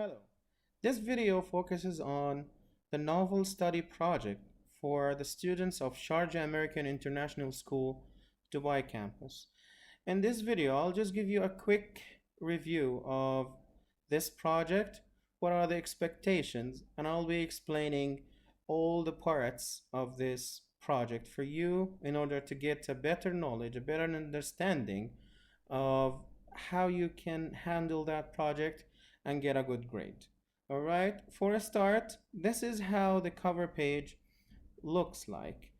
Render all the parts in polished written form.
Hello. This video focuses on the novel study project for the students of Sharjah American International School, Dubai campus. In this video, I'll just give you a quick review of this project, what are the expectations, and I'll be explaining all the parts of this project for you in order to get a better knowledge, a better understanding of how you can handle that project and get a good grade. All right, for a start, this is how the cover page looks like.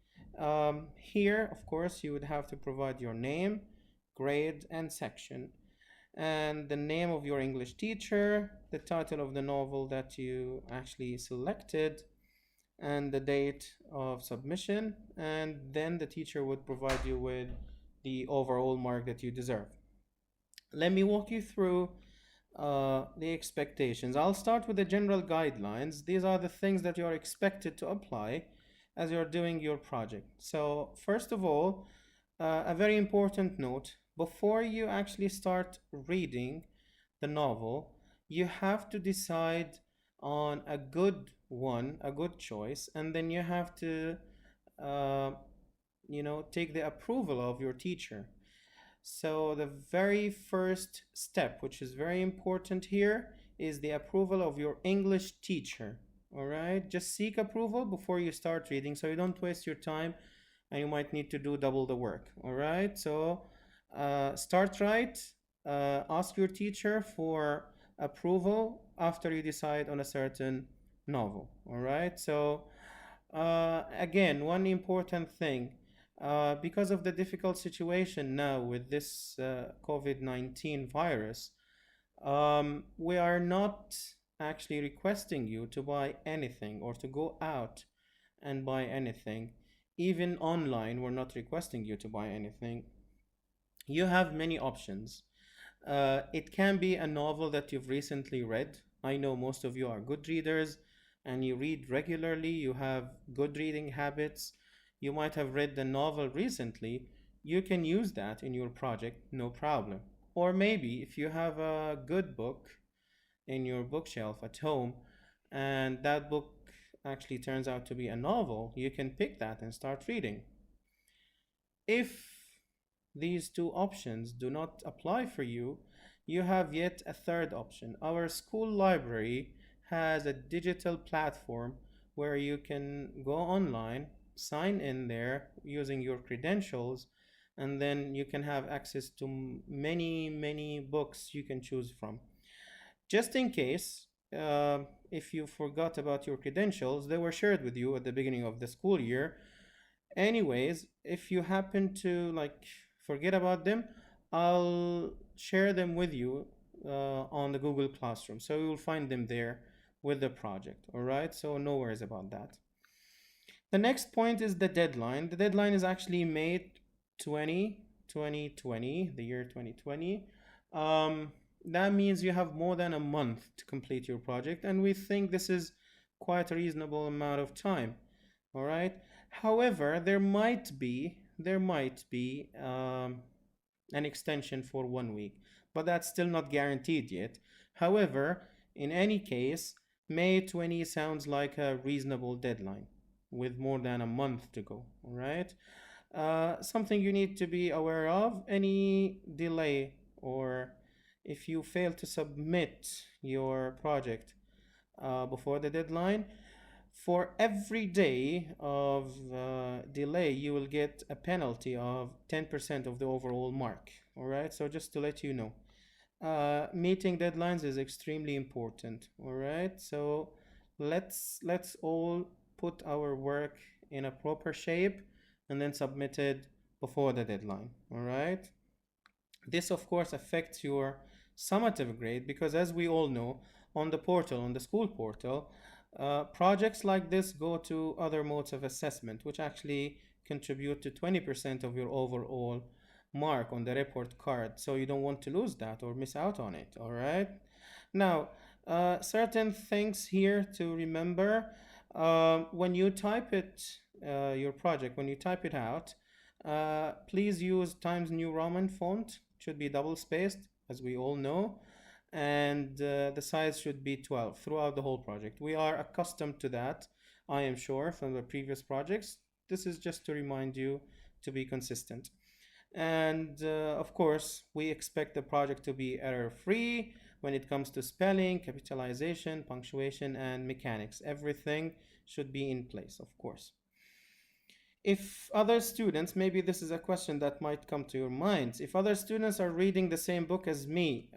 Here, of course, you would have to provide your name, grade, and section, and the name of your English teacher, the title of the novel that you actually selected, and the date of submission, and then the teacher would provide you with the overall mark that you deserve. Let me walk you through the expectations. I'll start with the general guidelines. These are the things that you are expected to apply as you're doing your project. So first of all, a very important note, before you actually start reading the novel, you have to decide on a good one, a good choice, and then you have to uh, take the approval of your teacher. So the very first step, which is very important here, is the approval of your English teacher. All right, just seek approval before you start reading so you don't waste your time and you might need to do double the work. All right, so start right, ask your teacher for approval after you decide on a certain novel. All right, so again, one important thing, because of the difficult situation now with this COVID-19 virus, we are not actually requesting you to buy anything or to go out and buy anything. Even online, we're not requesting you to buy anything. You have many options. It can be a novel that you've recently read. I know most of you are good readers and you read regularly, you have good reading habits. You might have read the novel recently. You can use that in your project, no problem. Or maybe if you have a good book in your bookshelf at home and that book actually turns out to be a novel, you can pick that and start reading. If these two options do not apply for you, you have yet a third option. Our school library has a digital platform where you can go online, sign in there using your credentials, and then you can have access to many books you can choose from. Just in case, if you forgot about your credentials, they were shared with you at the beginning of the school year. Anyways, if you happen to forget about them, I'll share them with you on the Google Classroom. So you'll find them there with the project. All right. So no worries about that. The next point is the deadline. The deadline is actually May 2020, the year 2020. That means you have more than a month to complete your project, and we think this is quite a reasonable amount of time. All right. However, there might be an extension for 1 week, but that's still not guaranteed yet. However, in any case, May 20 sounds like a reasonable deadline with more than a month to go. All right. Something you need to be aware of: any delay or if you fail to submit your project before the deadline, for every day of delay, you will get a penalty of 10% of the overall mark. All right, so just to let you know, meeting deadlines is extremely important. All right, so let's all put our work in a proper shape and then submit it before the deadline. All right, this of course affects your summative grade because, as we all know, on the portal, on the school portal, projects like this go to other modes of assessment, which actually contribute to 20% of your overall mark on the report card. So you don't want to lose that or miss out on it. All right. Now, certain things here to remember. When you type it, your project, when you type it out, please use Times New Roman font. It should be double spaced, as we all know. and the size should be 12 throughout the whole project. We are accustomed to that, I am sure, from the previous projects. This is just to remind you to be consistent. And of course, we expect the project to be error-free when it comes to spelling, capitalization, punctuation, and mechanics. Everything should be in place, of course. If other students, maybe this is a question that might come to your minds. If other students are reading the same book as me,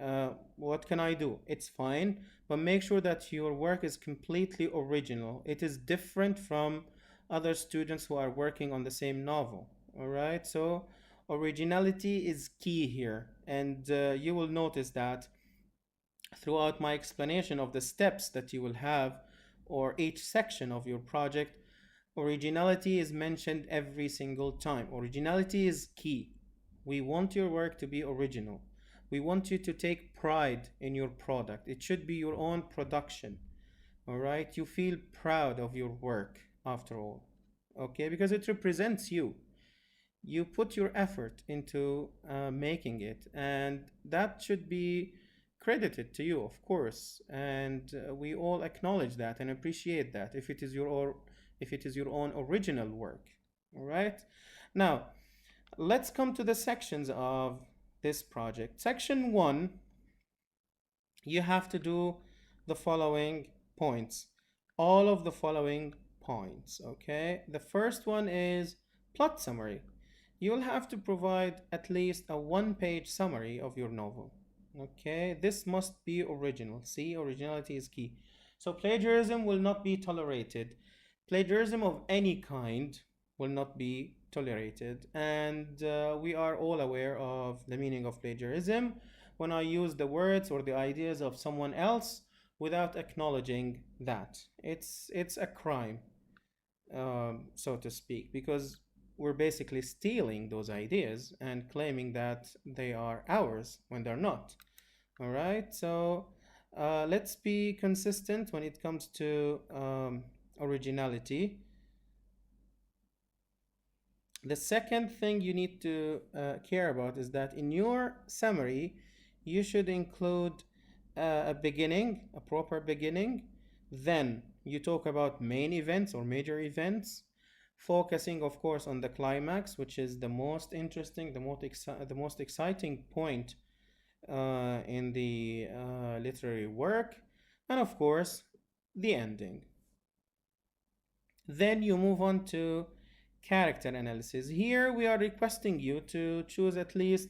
what can I do? It's fine, but make sure that your work is completely original. It is different from other students who are working on the same novel. All right, so originality is key here, and you will notice that throughout my explanation of the steps that you will have or each section of your project. Originality is mentioned every single time. Originality is key. We want your work to be original. We want you to take pride in your product. It should be your own production. All right? You feel proud of your work after all. Okay? Because it represents you. You put your effort into making it, and that should be credited to you, of course. And we all acknowledge that and appreciate that if it is your own original work. All right, now let's come to the sections of this project. Section 1, you have to do the following points, all of the following points. Okay, the first one is plot summary. You'll have to provide at least a one-page summary of your novel. Okay, this must be original. See, originality is key. So plagiarism will not be tolerated. Plagiarism of any kind will not be tolerated. And we are all aware of the meaning of plagiarism when I use the words or the ideas of someone else without acknowledging that. It's a crime, so to speak, because we're basically stealing those ideas and claiming that they are ours when they're not. All right, so let's be consistent when it comes to originality. The second thing you need to care about is that in your summary, you should include a beginning, a proper beginning. Then you talk about main events or major events, focusing, of course, on the climax, which is the most interesting, the most exciting point in the literary work, and of course, the ending. Then you move on to character analysis. Here we are requesting you to choose at least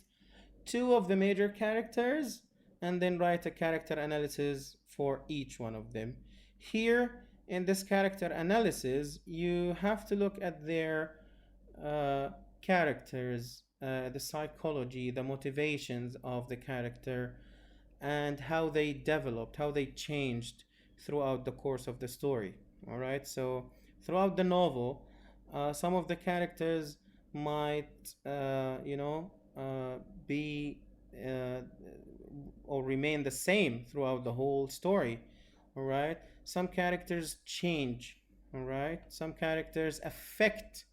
2 of the major characters and then write a character analysis for each one of them. Here in this character analysis, you have to look at their characters, the psychology, the motivations of the character, and how they developed, how they changed throughout the course of the story. All right, so throughout the novel, some of the characters might, be or remain the same throughout the whole story. All right, some characters change. All right, some characters affect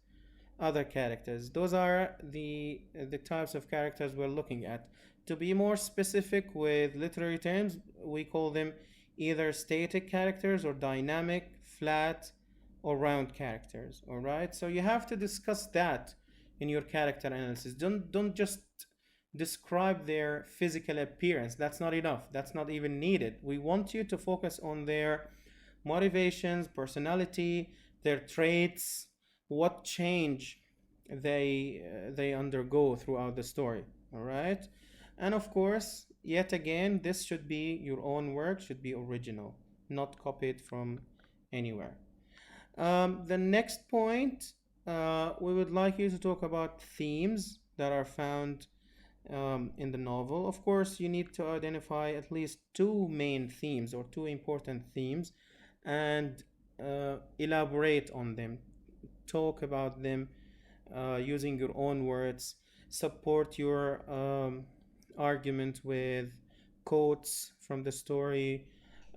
other characters. Those are the types of characters we're looking at. To be more specific with literary terms, we call them either static characters or dynamic, flat, or round characters. All right, so you have to discuss that in your character analysis. Don't just describe their physical appearance. That's not enough. That's not even needed. We want you to focus on their motivations, personality, their traits, what change they undergo throughout the story. All right, and of course, yet again, this should be your own work, should be original, not copied from anywhere. The next point, we would like you to talk about themes that are found in the novel. Of course, you need to identify at least 2 main themes or 2 important themes and elaborate on them. Talk about them using your own words. Support your argument with quotes from the story,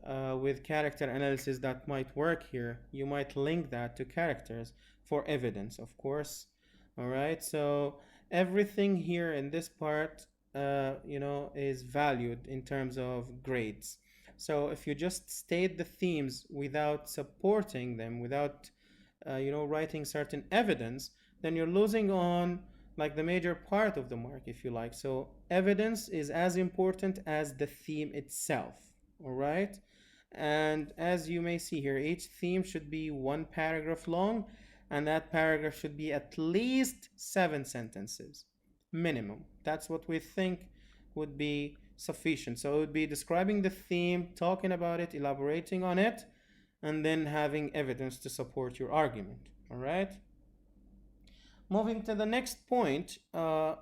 with character analysis that might work here. You might link that to characters for evidence, of course. All right, so everything here in this part is valued in terms of grades. So if you just state the themes without supporting them, without writing certain evidence, then you're losing on like the major part of the mark, if you like. So evidence is as important as the theme itself. All right. And as you may see here, each theme should be one paragraph long, and that paragraph should be at least 7 sentences minimum. That's what we think would be sufficient. So it would be describing the theme, talking about it, elaborating on it, and then having evidence to support your argument. All right. Moving to the next point,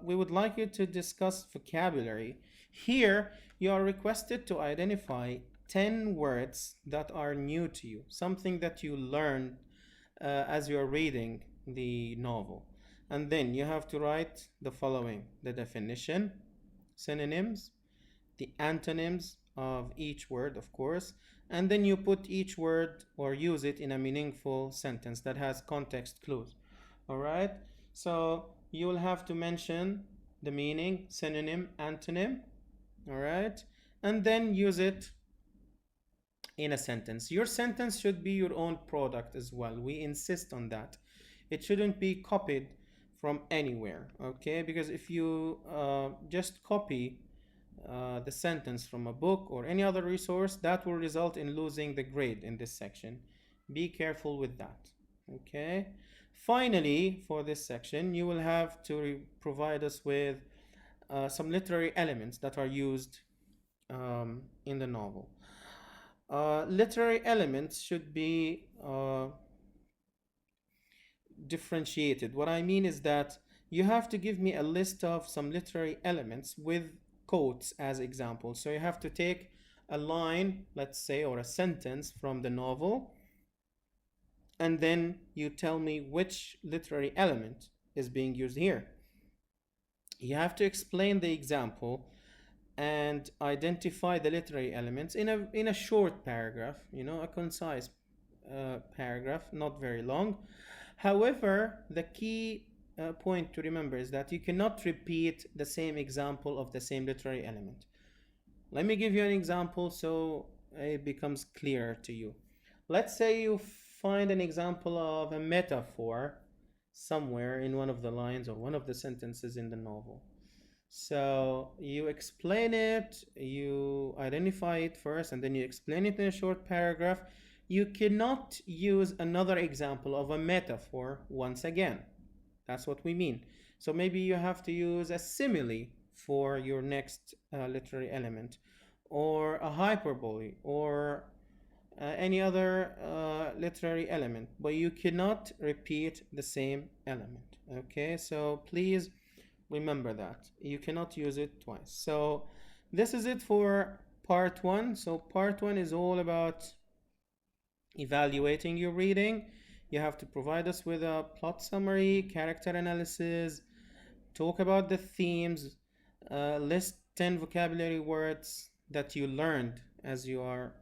we would like you to discuss vocabulary. Here, you are requested to identify 10 words that are new to you, something that you learned as you are reading the novel. And then you have to write the following: the definition, synonyms, the antonyms of each word, of course, and then you put each word or use it in a meaningful sentence that has context clues. All right, so you will have to mention the meaning, synonym, antonym. All right, and then use it in a sentence. Your sentence should be your own product as well. We insist on that. It shouldn't be copied from anywhere, okay? Because if you just copy the sentence from a book or any other resource, that will result in losing the grade in this section. Be careful with that, okay? Finally, for this section, you will have to provide us with some literary elements that are used in the novel. Literary elements should be differentiated. What I mean is that you have to give me a list of some literary elements with quotes as examples. So you have to take a line, let's say, or a sentence from the novel, and then you tell me which literary element is being used here. You have to explain the example and identify the literary elements in a short paragraph, a concise paragraph, not very long. However, the key point to remember is that you cannot repeat the same example of the same literary element. Let me give you an example so it becomes clearer to you. Let's say you find an example of a metaphor somewhere in one of the lines or one of the sentences in the novel. So you explain it, you identify it first, and then you explain it in a short paragraph. You cannot use another example of a metaphor once again. That's what we mean. So maybe you have to use a simile for your next literary element, or a hyperbole, or any other literary element, but you cannot repeat the same element. Okay, so please remember that you cannot use it twice. So this is it for part one. So part one is all about evaluating your reading. You have to provide us with a plot summary, character analysis, talk about the themes, list 10 vocabulary words that you learned as you are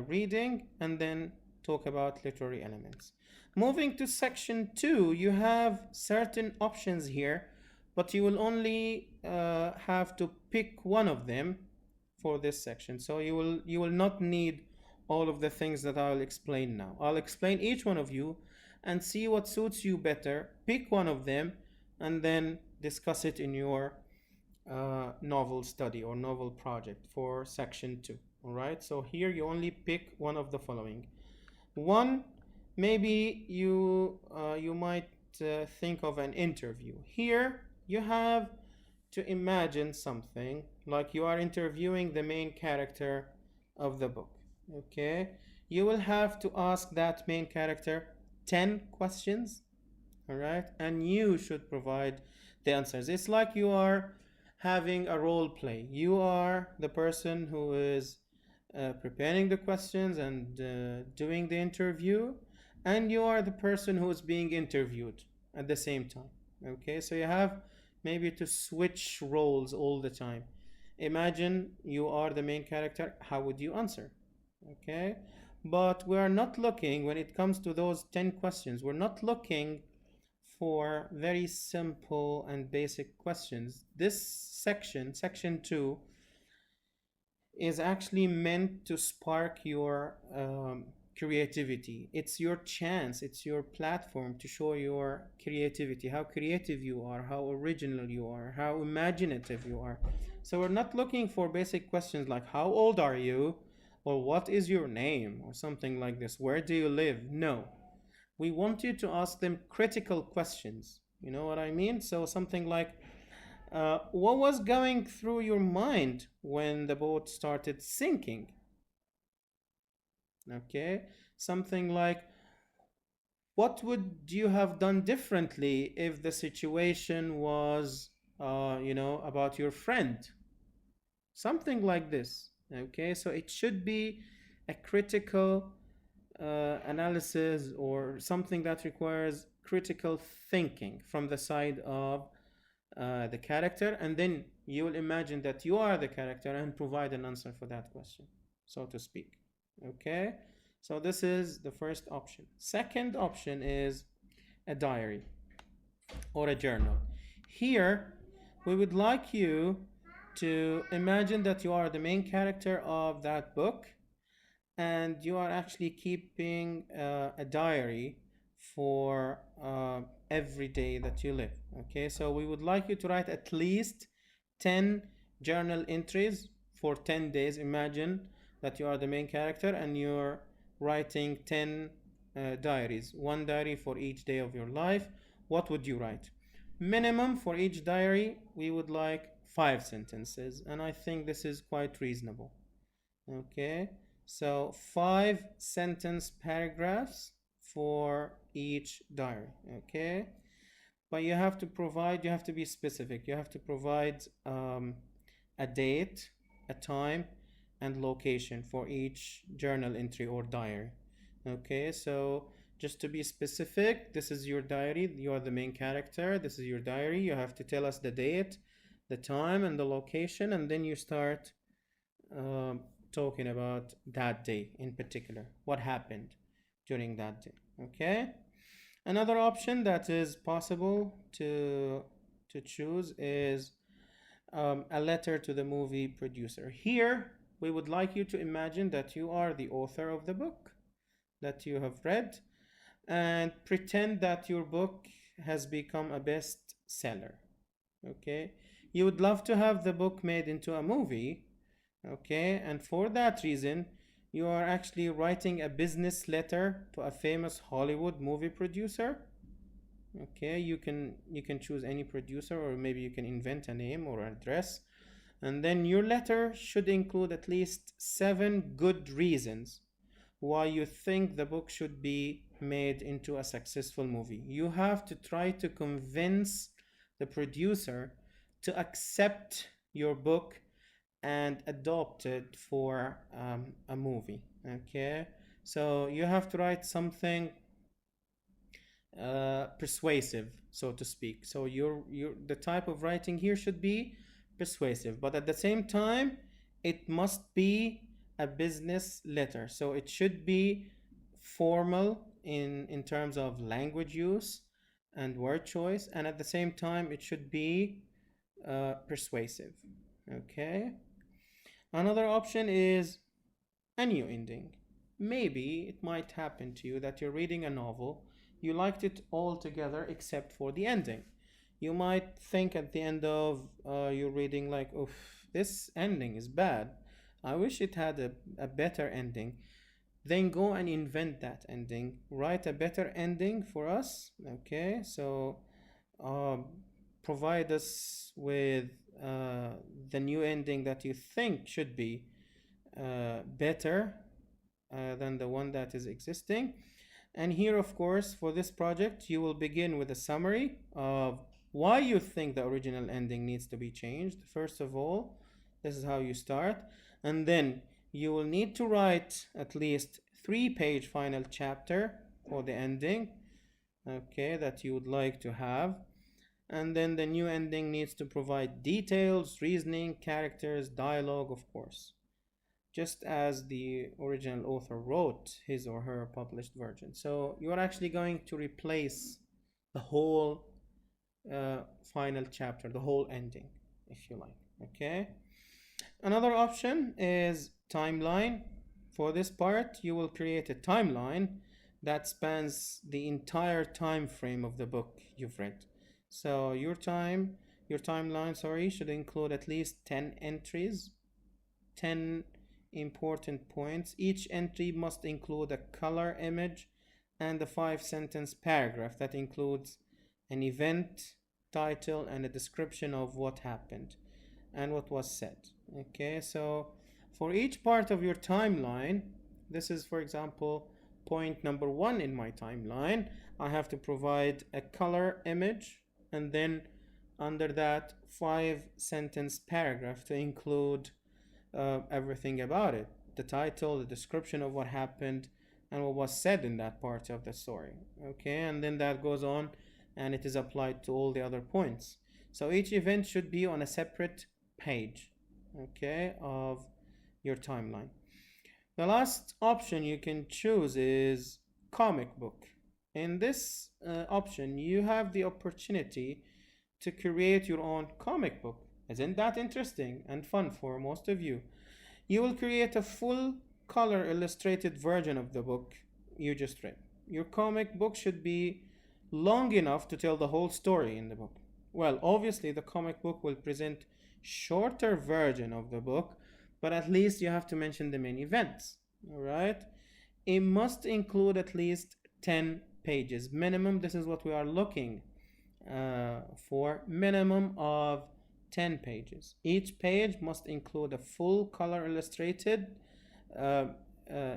reading, and then talk about literary elements. Moving to section 2, you have certain options here, but you will only have to pick one of them for this section. So you will not need all of the things that I'll explain now. I'll explain each one of you and see what suits you better. Pick one of them and then discuss it in your novel study or novel project for section 2. All right, so here you only pick one of the following. One, maybe you might think of an interview. Here you have to imagine something like you are interviewing the main character of the book. Okay, you will have to ask that main character 10 questions. All right, and you should provide the answers. It's like you are having a role play. You are the person who is preparing the questions and doing the interview, and you are the person who is being interviewed at the same time. Okay, so you have maybe to switch roles all the time. Imagine you are the main character. How would you answer? Okay, but we are not looking, when it comes to those 10 questions, we're not looking for very simple and basic questions. This section 2, is actually meant to spark your creativity. It's your chance, it's your platform to show your creativity, how creative you are, how original you are, how imaginative you are. So we're not looking for basic questions like how old are you, or what is your name, or something like this, where do you live. No, we want you to ask them critical questions. You know what I mean? So something like, what was going through your mind when the boat started sinking? Okay, something like, what would you have done differently if the situation was, about your friend? Something like this. Okay, so it should be a critical analysis, or something that requires critical thinking from the side of the character, and then you will imagine that you are the character and provide an answer for that question, so to speak. Okay, so this is the first option. Second option is a diary or a journal. Here we would like you to imagine that you are the main character of that book, and you are actually keeping a diary for every day that you live. Okay, so we would like you to write at least 10 journal entries for 10 days. Imagine that you are the main character and you're writing 10 diaries, one diary for each day of your life. What would you write? Minimum for each diary, we would like 5 sentences, and I think this is quite reasonable. Okay, so 5 sentence paragraphs for each diary. Okay, but you have to be specific. You have to provide a date, a time, and location for each journal entry or diary. Okay, so just to be specific, this is your diary, you are the main character, this is your diary, you have to tell us the date, the time, and the location, and then you start talking about that day in particular, what happened during that day. Okay, another option that is possible to choose is a letter to the movie producer. Here we would like you to imagine that you are the author of the book that you have read, and pretend that your book has become a bestseller. Okay, you would love to have the book made into a movie. Okay, and for that reason you are actually writing a business letter to a famous Hollywood movie producer. Okay, you can choose any producer, or maybe you can invent a name or address, and then your letter should include at least 7 good reasons why you think the book should be made into a successful movie. You have to try to convince the producer to accept your book and adopt it for a movie. Okay, so you have to write something persuasive, so to speak. So the type of writing here should be persuasive, but at the same time it must be a business letter, so it should be formal in terms of language use and word choice, and at the same time it should be persuasive. Okay, another option is a new ending. Maybe it might happen to you that you're reading a novel, you liked it all together except for the ending. You might think at the end of your reading like, oof, this ending is bad, I wish it had a better ending. Then go and invent that ending, write a better ending for us. Okay, so provide us with the new ending that you think should be better than the one that is existing. And here, of course, for this project, you will begin with a summary of why you think the original ending needs to be changed. First of all, this is how you start. And then you will need to write at least 3-page final chapter for the ending, okay, that you would like to have. And then the new ending needs to provide details, reasoning, characters, dialogue, of course, just as the original author wrote his or her published version. So you are actually going to replace the whole final chapter, the whole ending, if you like. Okay. Another option is timeline. For this part, you will create a timeline that spans the entire time frame of the book you've read. So your timeline, sorry, should include at least 10 entries, 10 important points. Each entry must include a color image and a 5 sentence paragraph that includes an event, title, and a description of what happened and what was said. Okay, so for each part of your timeline, this is, for example, point number 1 in my timeline. I have to provide a color image and then under that 5 sentence paragraph to include everything about it, the title, the description of what happened, and what was said in that part of the story. Okay, and then that goes on and it is applied to all the other points. So each event should be on a separate page, okay, of your timeline. The last option you can choose is comic book. In this option, you have the opportunity to create your own comic book. Isn't that interesting and fun for most of you? You will create a full color illustrated version of the book you just read. Your comic book should be long enough to tell the whole story in the book. Well, obviously the comic book will present shorter version of the book, but at least you have to mention the main events. All right, it must include at least 10 pages minimum. This is what we are looking for, minimum of 10 pages. Each page must include a full color illustrated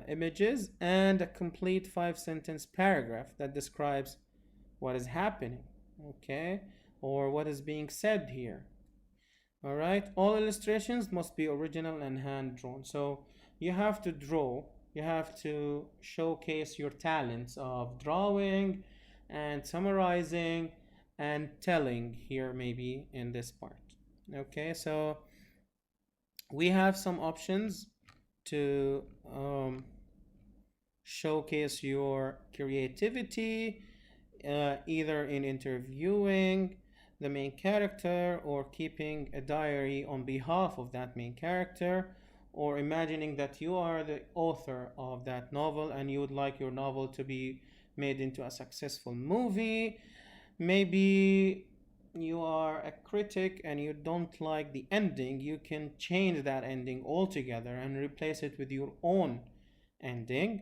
images and a complete 5 sentence paragraph that describes what is happening, okay, or what is being said here. All right, all illustrations must be original and hand drawn. So you have to draw, you have to showcase your talents of drawing and summarizing and telling here, maybe in this part. Okay, so we have some options to showcase your creativity, either in interviewing the main character or keeping a diary on behalf of that main character, or imagining that you are the author of that novel and you would like your novel to be made into a successful movie. Maybe you are a critic and you don't like the ending. You can change that ending altogether and replace it with your own ending.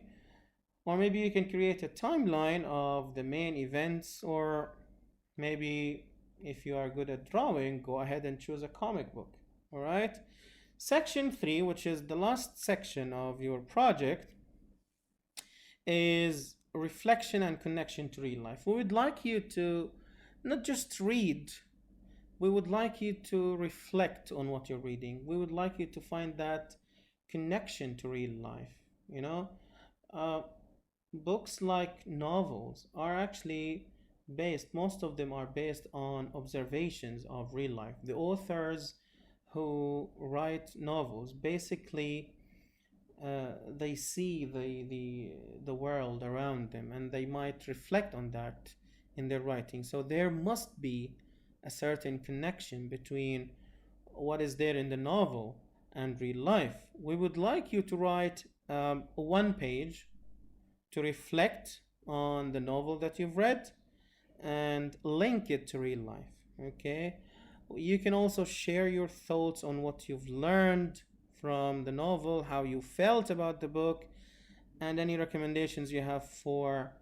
Or maybe you can create a timeline of the main events, or maybe if you are good at drawing, go ahead and choose a comic book. All right. Section 3, which is the last section of your project, is reflection and connection to real life. We would like you to not just read, we would like you to reflect on what you're reading. We would like you to find that connection to real life. You know, books like novels are actually based, most of them are based on observations of real life. The authors who write novels basically they see the world around them and they might reflect on that in their writing. So there must be a certain connection between what is there in the novel and real life. We would like you to write 1 page to reflect on the novel that you've read and link it to real life. Okay, you can also share your thoughts on what you've learned from the novel, how you felt about the book, and any recommendations you have for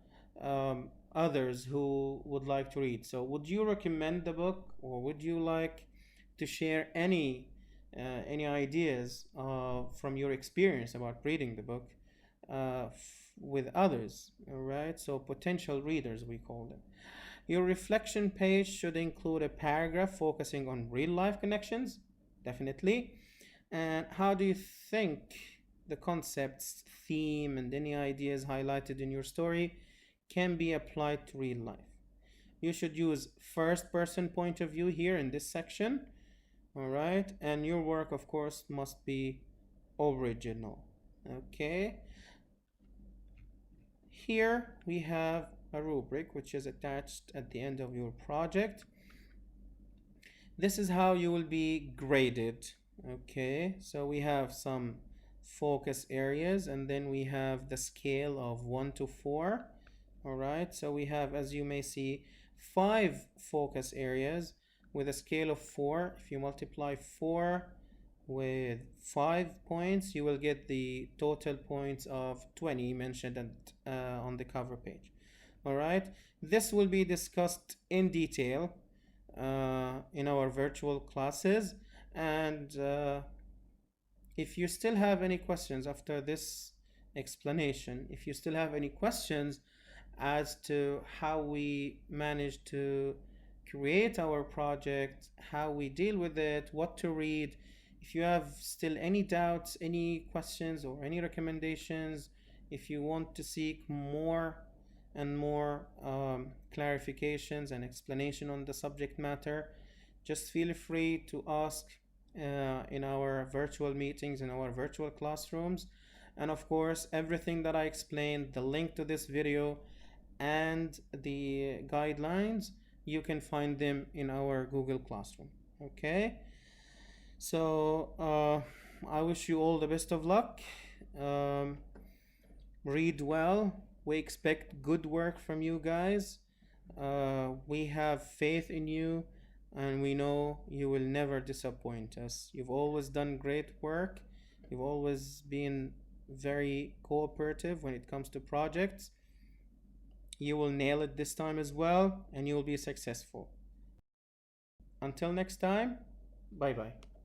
others who would like to read. So would you recommend the book, or would you like to share any ideas from your experience about reading the book with others? All right, so potential readers, we call them. Your reflection page should include a paragraph focusing on real life connections, definitely. And how do you think the concepts, theme, and any ideas highlighted in your story can be applied to real life? You should use first person point of view here in this section. All right, and your work, of course, must be original. Okay, here we have a rubric which is attached at the end of your project. This is how you will be graded. Okay, so we have some focus areas, and then we have the scale of 1 to 4. All right, so we have, as you may see, 5 focus areas with a scale of 4. If you multiply 4 with 5 points, you will get the total points of 20 mentioned on the cover page. All right, this will be discussed in detail in our virtual classes. And if you still have any questions after this explanation, if you still have any questions as to how we manage to create our project, how we deal with it, what to read, if you have still any doubts, any questions, or any recommendations, if you want to seek more and more clarifications and explanation on the subject matter, just feel free to ask in our virtual meetings, in our virtual classrooms. And of course, everything that I explained, the link to this video and the guidelines, you can find them in our Google Classroom. Okay, so I wish you all the best of luck. Read well. We expect good work from you guys. We have faith in you, and we know you will never disappoint us. You've always done great work. You've always been very cooperative when it comes to projects. You will nail it this time as well, and you will be successful. Until next time, bye bye.